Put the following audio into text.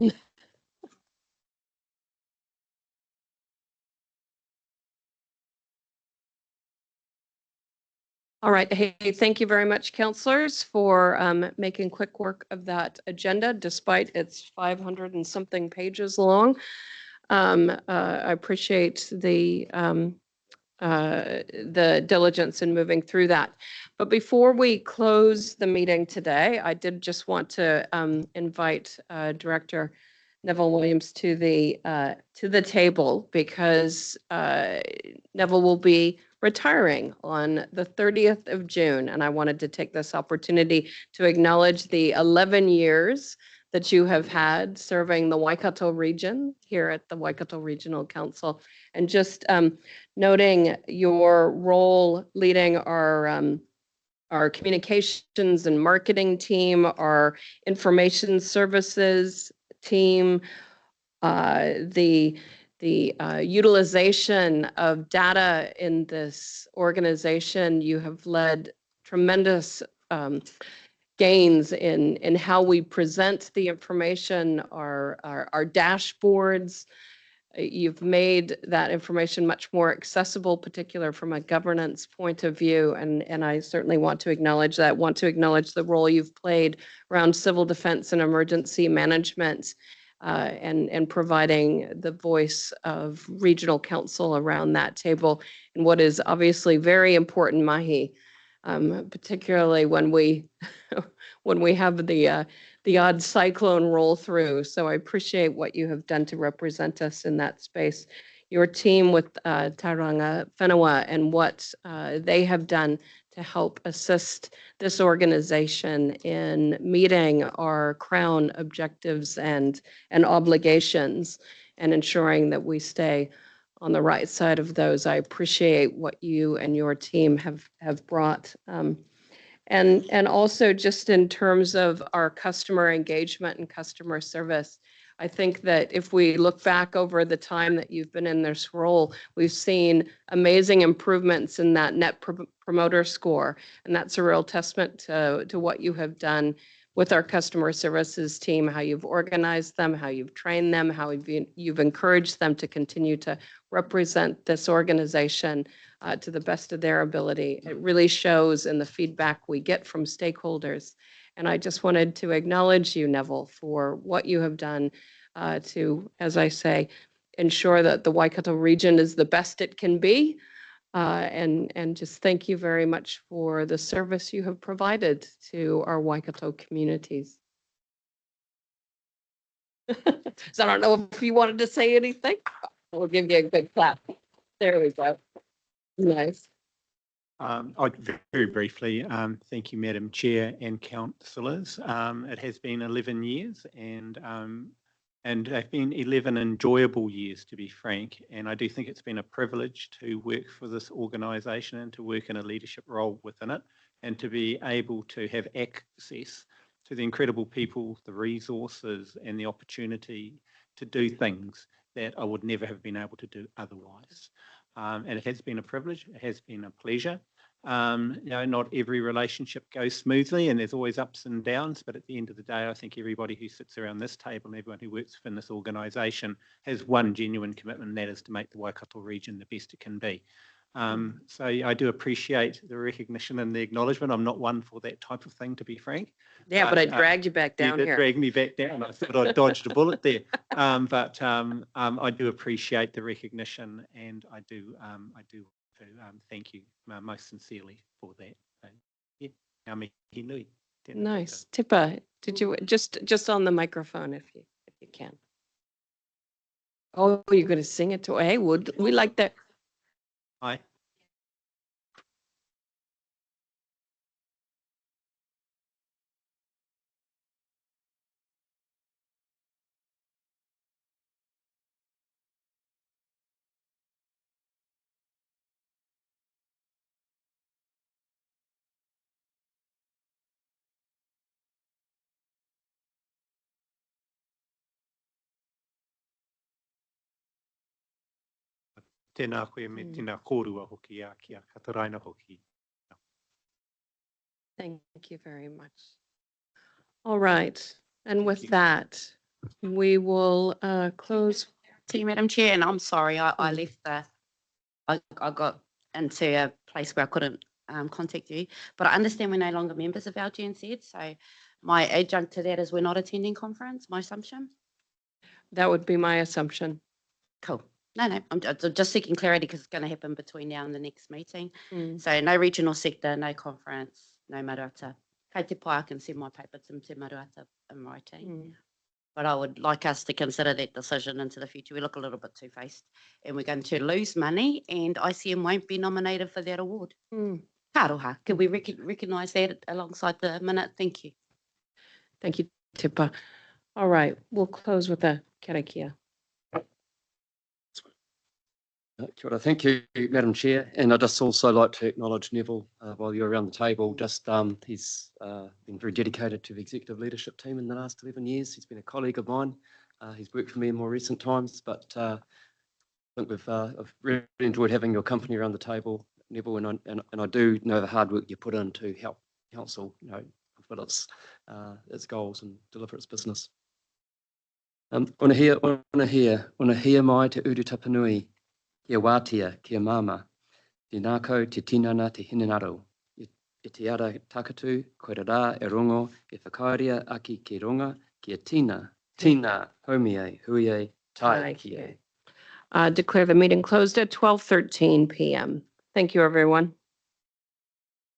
All right. Hey, thank you very much, councilors, for making quick work of that agenda, despite it's 500 and something pages long. I appreciate the diligence in moving through that. But before we close the meeting today, I did just want to invite Director Neville Williams to the table, because Neville will be retiring on the 30th of June. And I wanted to take this opportunity to acknowledge the 11 years that you have had serving the Waikato region here at the Waikato Regional Council, and just noting your role leading our communications and marketing team, our information services team, the utilization of data in this organization. You have led tremendous gains in how we present the information, our dashboards. You've made that information much more accessible, particularly from a governance point of view, and I certainly want to acknowledge that. Want to acknowledge the role you've played around civil defense and emergency management, and providing the voice of regional council around that table, and what is obviously very important mahi, particularly when we when we have the odd cyclone roll through. So I appreciate what you have done to represent us in that space. Your team with Tauranga Whenua and what they have done to help assist this organization in meeting our Crown objectives and obligations, and ensuring that we stay on the right side of those. I appreciate what you and your team have brought. And also just in terms of our customer engagement and customer service, I think that if we look back over the time that you've been in this role, we've seen amazing improvements in that net promoter score. And that's a real testament to what you have done with our customer services team, how you've organized them, how you've trained them, how you've encouraged them to continue to represent this organization to the best of their ability. It really shows in the feedback we get from stakeholders. And I just wanted to acknowledge you, Neville, for what you have done to, as I say, ensure that the Waikato region is the best it can be. And just thank you very much for the service you have provided to our Waikato communities. So I don't know if you wanted to say anything. We'll give you a good clap. There we go. Nice. Very briefly, thank you, Madam Chair and councillors. It has been 11 years, and they've been 11 enjoyable years, to be frank. And I do think it's been a privilege to work for this organisation and to work in a leadership role within it, and to be able to have access to the incredible people, the resources, and the opportunity to do things that I would never have been able to do otherwise. And it has been a privilege. It has been a pleasure. Not every relationship goes smoothly, and there's always ups and downs, but at the end of the day, I think everybody who sits around this table and everyone who works within this organisation has one genuine commitment, and that is to make the Waikato region the best it can be. So I do appreciate the recognition and the acknowledgement. I'm not one for that type of thing, to be frank. Yeah, but I dragged you back down here. You did drag me back down. I thought I dodged a bullet there. But I do appreciate the recognition, and I do thank you most sincerely for that. Yeah, ngā mihi nui. Nice. Tipa, did you just on the microphone if you can? Oh, you're going to sing it to? Hey, would we like that? Hi. Tēnā koe me tēnā kōrua hoki a kia kataraina hoki. Thank you very much. All right. And with that, We will close. To you, Madam Chair, and I'm sorry, I left I got into a place where I couldn't contact you, but I understand we're no longer members of LGNZ, so my adjunct to that is we're not attending conference, my assumption? That would be my assumption. Cool. No, I'm just seeking clarity because it's going to happen between now and the next meeting. Mm. So no regional sector, no conference, no maruata. Kei te pai, I can send my paper to te maruata in writing. Mm. But I would like us to consider that decision into the future. We look a little bit two-faced and we're going to lose money and ICM won't be nominated for that award. Mm. Ka roha, can we recognise that alongside the minute? Thank you. Thank you, Tipa. All right, we'll close with a karakia. Kia ora. Thank you, Madam Chair. And I'd just also like to acknowledge Neville while you're around the table. Just he's been very dedicated to the executive leadership team in the last 11 years. He's been a colleague of mine. He's worked for me in more recent times, but I think I've really enjoyed having your company around the table, Neville, and I do know the hard work you put in to help council, fulfill its goals and deliver its business. Ona hea mai te uru tapanui. Kia wātia, kia mama, te nākau, te tinana, te hinenaro. E te ara takatu, koe rā e rongo, e whakaarea aki ki ronga, kia tina, homie, hui tai ki e. Declare the meeting closed at 12:13 p.m. Thank you, everyone.